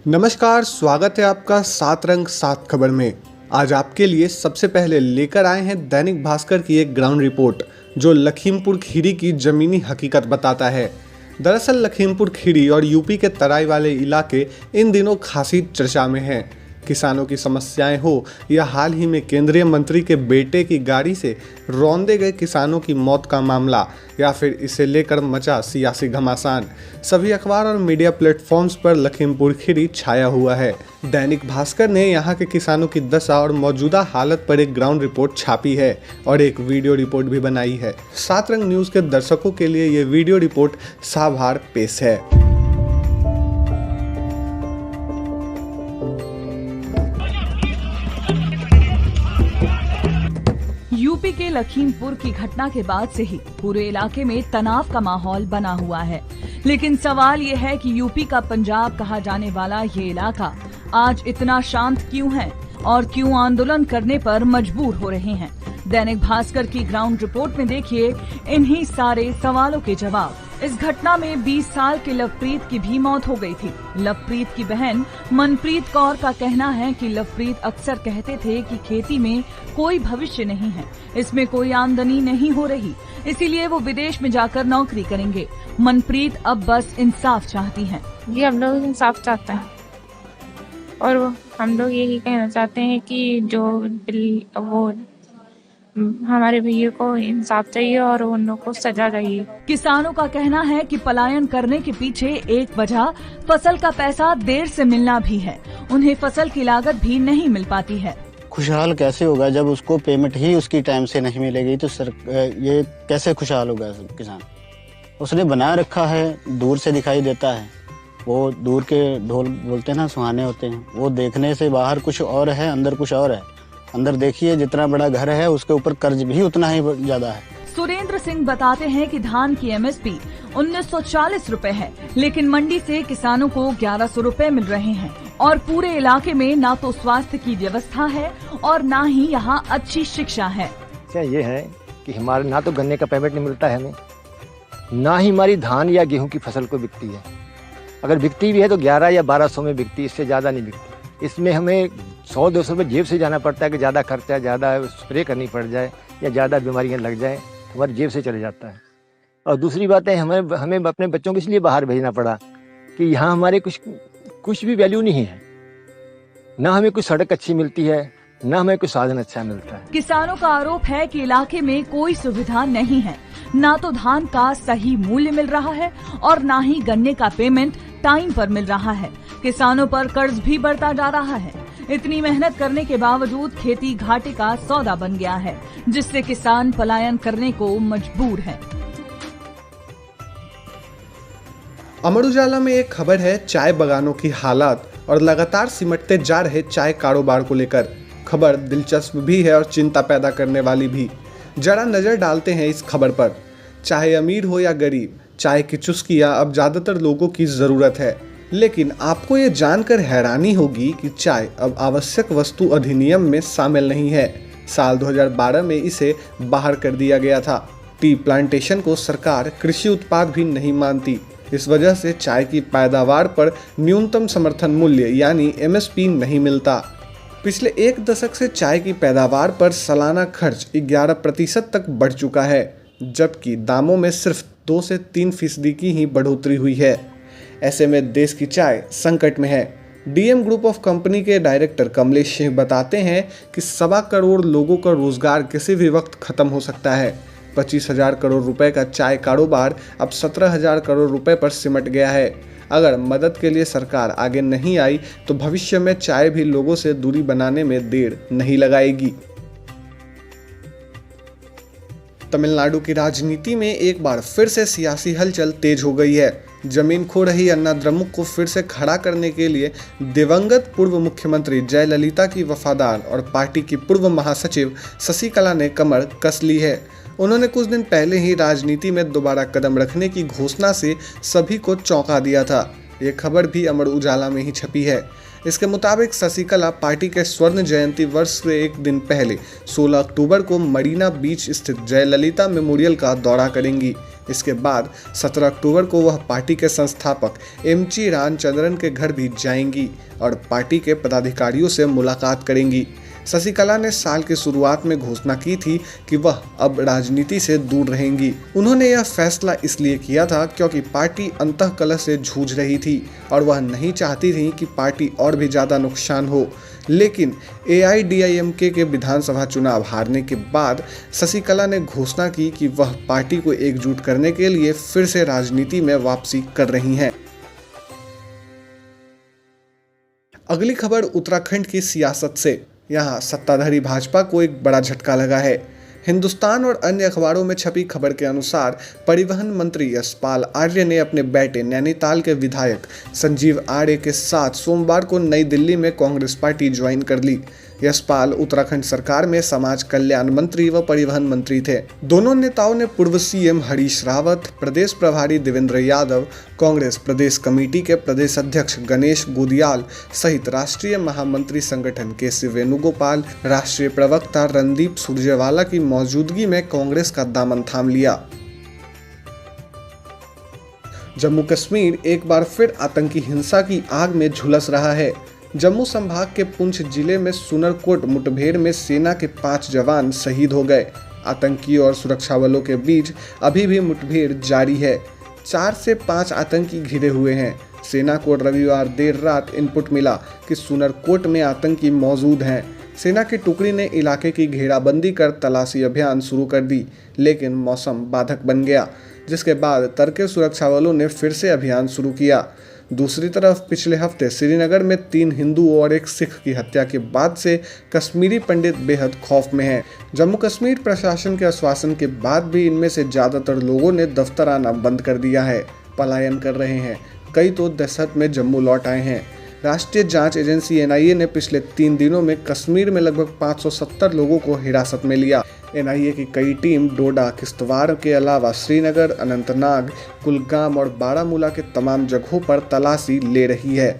नमस्कार, स्वागत है आपका सात रंग सात खबर में। आज आपके लिए सबसे पहले लेकर आए हैं दैनिक भास्कर की एक ग्राउंड रिपोर्ट जो लखीमपुर खीरी की जमीनी हकीकत बताता है। दरअसल लखीमपुर खीरी और यूपी के तराई वाले इलाके इन दिनों खासी चर्चा में हैं। किसानों की समस्याएं हो या हाल ही में केंद्रीय मंत्री के बेटे की गाड़ी से रौंदे गए किसानों की मौत का मामला या फिर इसे लेकर मचा सियासी घमासान, सभी अखबार और मीडिया प्लेटफॉर्म्स पर लखीमपुर खीरी छाया हुआ है। दैनिक भास्कर ने यहां के किसानों की दशा और मौजूदा हालत पर एक ग्राउंड रिपोर्ट छापी है और एक वीडियो रिपोर्ट भी बनाई है। सात रंग न्यूज़ के दर्शकों के लिए ये वीडियो रिपोर्ट साभार पेश है। यूपी के लखीमपुर की घटना के बाद से ही पूरे इलाके में तनाव का माहौल बना हुआ है। लेकिन सवाल ये है कि यूपी का पंजाब कहा जाने वाला ये इलाका आज इतना शांत क्यों है और क्यों आंदोलन करने पर मजबूर हो रहे हैं। दैनिक भास्कर की ग्राउंड रिपोर्ट में देखिए इन्हीं सारे सवालों के जवाब। इस घटना में 20 साल के लवप्रीत की भी मौत हो गई थी। लवप्रीत की बहन मनप्रीत कौर का कहना है कि लवप्रीत अक्सर कहते थे कि खेती में कोई भविष्य नहीं है, इसमें कोई आमदनी नहीं हो रही, इसीलिए वो विदेश में जाकर नौकरी करेंगे। मनप्रीत अब बस इंसाफ चाहती हैं। ये हम लोग इंसाफ चाहते हैं और हम लोग यही कहना चाहते हैं कि जो वो हमारे भैया को इंसाफ चाहिए और उन लोग को सजा चाहिए। किसानों का कहना है कि पलायन करने के पीछे एक वजह फसल का पैसा देर से मिलना भी है। उन्हें फसल की लागत भी नहीं मिल पाती है। खुशहाल कैसे होगा जब उसको पेमेंट ही उसकी टाइम से नहीं मिलेगी, तो ये कैसे खुशहाल होगा किसान? उसने बना रखा है, दूर से दिखाई देता है, वो दूर के ढोल बोलते हैं ना, सुहाने होते हैं, वो देखने से बाहर कुछ और है, अंदर कुछ और है। अंदर देखिए जितना बड़ा घर है उसके ऊपर कर्ज भी उतना ही ज्यादा है। सुरेंद्र सिंह बताते हैं कि धान की एमएसपी 1940 रुपए है, लेकिन मंडी से किसानों को 1100 रुपए मिल रहे हैं और पूरे इलाके में ना तो स्वास्थ्य की व्यवस्था है और ना ही यहाँ अच्छी शिक्षा है। ये है कि हमारे ना तो गन्ने का पेमेंट नहीं मिलता है हमें, ना ही हमारी धान या गेहूं की फसल को बिकती है। अगर बिकती भी है तो 11 या 1200 में बिकती, इससे ज़्यादा नहीं बिकती। इसमें हमें 100-200 रुपये जेब से जाना पड़ता है कि ज़्यादा खर्चा, ज़्यादा स्प्रे करनी पड़ जाए या ज़्यादा बीमारियां लग जाए, हमारी जेब से चले जाता है। और दूसरी बात है, हमें अपने बच्चों को इसलिए बाहर भेजना पड़ा कि यहाँ हमारे कुछ भी वैल्यू नहीं है। ना हमें कुछ सड़क अच्छी मिलती है, ना हमें कुछ साधन अच्छा मिलता है। किसानों का आरोप है कि इलाके में कोई सुविधा नहीं है, ना तो धान का सही मूल्य मिल रहा है और ना ही गन्ने का पेमेंट टाइम पर मिल रहा है। किसानों पर कर्ज भी बढ़ता जा रहा है। इतनी मेहनत करने के बावजूद खेती घाटे का सौदा बन गया है, जिससे किसान पलायन करने को मजबूर है। अमर उजाला में एक खबर है चाय बागानों की हालात और लगातार सिमटते जा रहे चाय कारोबार को लेकर। खबर दिलचस्प भी है और चिंता पैदा करने वाली भी। जरा नजर डालते हैं इस खबर पर। चाहे अमीर हो या गरीब, चाय की चुस्कियां अब ज्यादातर लोगों की जरूरत है। लेकिन आपको ये जानकर हैरानी होगी कि चाय अब आवश्यक वस्तु अधिनियम में शामिल नहीं है। साल 2012 में इसे बाहर कर दिया गया था। टी प्लांटेशन को सरकार कृषि उत्पाद भी नहीं मानती। इस वजह से चाय की पैदावार पर न्यूनतम समर्थन मूल्य यानी एमएसपी नहीं मिलता। पिछले एक दशक से चाय की पैदावार पर सालाना खर्च 11% तक बढ़ चुका है, जबकि दामों में सिर्फ 2 से 3% की ही बढ़ोतरी हुई है। ऐसे में देश की चाय संकट में है। डीएम ग्रुप ऑफ कंपनी के डायरेक्टर कमलेश सिंह बताते हैं कि 1.25 करोड़ लोगों का रोजगार किसी भी वक्त खत्म हो सकता है। 25,000 करोड़ रुपए का चाय कारोबार अब 17,000 करोड़ रुपए पर सिमट गया है। अगर मदद के लिए सरकार आगे नहीं आई तो भविष्य में चाय भी लोगों से दूरी बनाने में देर नहीं लगाएगी। तमिलनाडु की राजनीति में एक बार फिर से सियासी हलचल तेज हो गई है। जमीन खो रही अन्ना द्रमुक को फिर से खड़ा करने के लिए दिवंगत पूर्व मुख्यमंत्री जयललिता की वफादार और पार्टी की पूर्व महासचिव शशिकला ने कमर कस ली है। उन्होंने कुछ दिन पहले ही राजनीति में दोबारा कदम रखने की घोषणा से सभी को चौंका दिया था। ये खबर भी अमर उजाला में ही छपी है। इसके मुताबिक शशिकला पार्टी के स्वर्ण जयंती वर्ष से एक दिन पहले 16 अक्टूबर को मरीना बीच स्थित जयललिता मेमोरियल का दौरा करेंगी। इसके बाद 17 अक्टूबर को वह पार्टी के संस्थापक एमची रामचंद्रन के घर भी जाएंगी और पार्टी के पदाधिकारियों से मुलाकात करेंगी। शशिकला ने साल की शुरुआत में घोषणा की थी कि वह अब राजनीति से दूर रहेंगी। उन्होंने यह फैसला इसलिए किया था क्योंकि पार्टी अंतःकलह से जूझ रही थी और वह नहीं चाहती थी कि पार्टी और भी ज़्यादा नुकसान हो। लेकिन AIADMK के विधानसभा चुनाव हारने के बाद शशिकला ने घोषणा की कि वह पार्टी को एकजुट करने के लिए फिर से राजनीति में वापसी कर रही हैं। अगली खबर उत्तराखंड की सियासत से। यहाँ सत्ताधारी भाजपा को एक बड़ा झटका लगा है। हिंदुस्तान और अन्य अखबारों में छपी खबर के अनुसार परिवहन मंत्री यशपाल आर्य ने अपने बेटे नैनीताल के विधायक संजीव आर्य के साथ सोमवार को नई दिल्ली में कांग्रेस पार्टी ज्वाइन कर ली। यशपाल उत्तराखंड सरकार में समाज कल्याण मंत्री व परिवहन मंत्री थे। दोनों नेताओं ने पूर्व CM हरीश रावत, प्रदेश प्रभारी देवेंद्र यादव, कांग्रेस प्रदेश कमेटी के प्रदेश अध्यक्ष गणेश गोदियाल सहित राष्ट्रीय महामंत्री संगठन KC वेणुगोपाल, राष्ट्रीय प्रवक्ता रणदीप सुरजेवाला की मौजूदगी में कांग्रेस का दामन थाम लिया। जम्मू कश्मीर एक बार फिर आतंकी हिंसा की आग में झुलस रहा है। जम्मू संभाग के पुंछ जिले में सुनरकोट मुठभेड़ में सेना के 5 जवान शहीद हो गए। आतंकी और सुरक्षा बलों के बीच अभी भी मुठभेड़ जारी है। 4 से 5 आतंकी घिरे हुए हैं। सेना को रविवार देर रात इनपुट मिला कि सुनरकोट में आतंकी मौजूद हैं। सेना की टुकड़ी ने इलाके की घेराबंदी कर तलाशी अभियान शुरू कर दी, लेकिन मौसम बाधक बन गया, जिसके बाद तड़के सुरक्षा बलों ने फिर से अभियान शुरू किया। दूसरी तरफ पिछले हफ्ते श्रीनगर में 3 हिंदू और 1 सिख की हत्या के बाद से कश्मीरी पंडित बेहद खौफ में हैं। जम्मू कश्मीर प्रशासन के आश्वासन के बाद भी इनमें से ज़्यादातर लोगों ने दफ्तर आना बंद कर दिया है, पलायन कर रहे हैं। कई तो दहशत में जम्मू लौट आए हैं। राष्ट्रीय जांच एजेंसी NIA ने पिछले 3 दिनों में कश्मीर में लगभग 570 लोगों को हिरासत में लिया। NIA की कई टीम डोडा, किश्तवाड़ के अलावा श्रीनगर, अनंतनाग, कुलगाम और बारामूला के तमाम जगहों पर तलाशी ले रही है।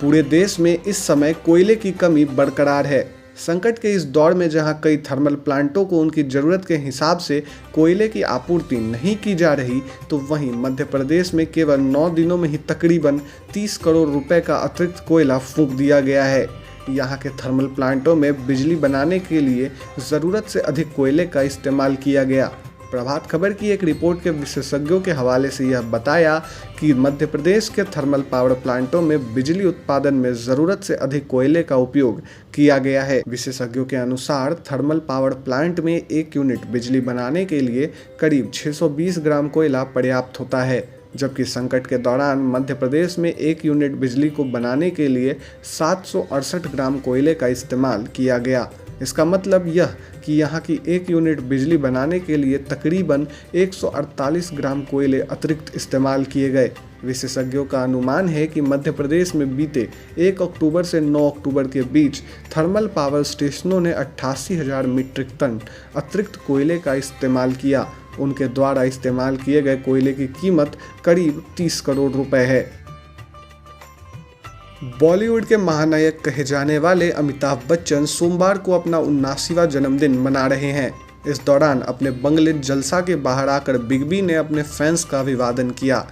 पूरे देश में इस समय कोयले की कमी बरकरार है। संकट के इस दौर में जहां कई थर्मल प्लांटों को उनकी ज़रूरत के हिसाब से कोयले की आपूर्ति नहीं की जा रही, तो वहीं मध्य प्रदेश में केवल 9 दिनों में ही तकरीबन 30 करोड़ रुपए का अतिरिक्त कोयला फूंक दिया गया है। यहाँ के थर्मल प्लांटों में बिजली बनाने के लिए ज़रूरत से अधिक कोयले का इस्तेमाल किया गया। प्रभात खबर की एक रिपोर्ट के विशेषज्ञों के हवाले से यह बताया कि मध्य प्रदेश के थर्मल पावर प्लांटों में बिजली उत्पादन में ज़रूरत से अधिक कोयले का उपयोग किया गया है। विशेषज्ञों के अनुसार थर्मल पावर प्लांट में 1 यूनिट बिजली बनाने के लिए करीब 620 ग्राम कोयला पर्याप्त होता है, जबकि संकट के दौरान मध्य प्रदेश में 1 यूनिट बिजली को बनाने के लिए 768 ग्राम कोयले का इस्तेमाल किया गया। इसका मतलब यह कि यहाँ की 1 यूनिट बिजली बनाने के लिए तकरीबन 148 ग्राम कोयले अतिरिक्त इस्तेमाल किए गए। विशेषज्ञों का अनुमान है कि मध्य प्रदेश में बीते 1 अक्टूबर से 9 अक्टूबर के बीच थर्मल पावर स्टेशनों ने 88,000 मीट्रिक टन अतिरिक्त कोयले का इस्तेमाल किया। उनके द्वारा इस्तेमाल किए गए कोयले की कीमत करीब 30 करोड़ रुपए है। बॉलीवुड के महानायक कहे जाने वाले अमिताभ बच्चन सोमवार को अपना 79वां जन्मदिन मना रहे हैं। इस दौरान अपने बंगले जलसा के बाहर आकर बिग बी ने अपने फैंस का अभिवादन किया।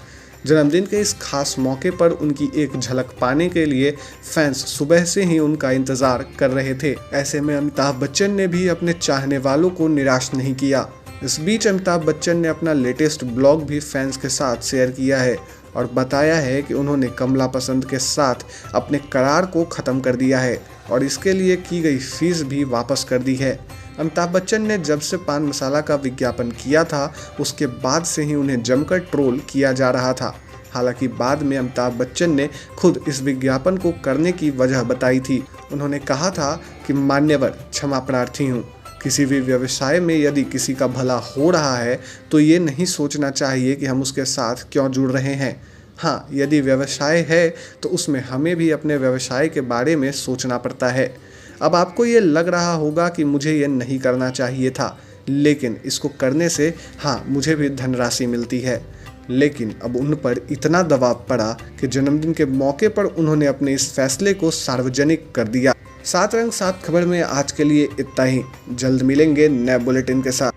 जन्मदिन के इस खास मौके पर उनकी एक झलक पाने के लिए फैंस सुबह से ही उनका इंतजार कर रहे थे। ऐसे में अमिताभ बच्चन ने भी अपने चाहने वालों को निराश नहीं किया। इस बीच अमिताभ बच्चन ने अपना लेटेस्ट ब्लॉग भी फैंस के साथ शेयर किया है और बताया है कि उन्होंने कमला पसंद के साथ अपने करार को ख़त्म कर दिया है और इसके लिए की गई फीस भी वापस कर दी है। अमिताभ बच्चन ने जब से पान मसाला का विज्ञापन किया था, उसके बाद से ही उन्हें जमकर ट्रोल किया जा रहा था। हालांकि बाद में अमिताभ बच्चन ने खुद इस विज्ञापन को करने की वजह बताई थी। उन्होंने कहा था कि मान्यवर, क्षमा प्रार्थी हूँ। किसी भी व्यवसाय में यदि किसी का भला हो रहा है तो ये नहीं सोचना चाहिए कि हम उसके साथ क्यों जुड़ रहे हैं। हाँ, यदि व्यवसाय है तो उसमें हमें भी अपने व्यवसाय के बारे में सोचना पड़ता है। अब आपको ये लग रहा होगा कि मुझे ये नहीं करना चाहिए था, लेकिन इसको करने से हाँ, मुझे भी धनराशि मिलती है। लेकिन अब उन पर इतना दबाव पड़ा कि जन्मदिन के मौके पर उन्होंने अपने इस फैसले को सार्वजनिक कर दिया। 7 रंग 7 खबर में आज के लिए इतना ही। जल्द मिलेंगे नए बुलेटिन के साथ।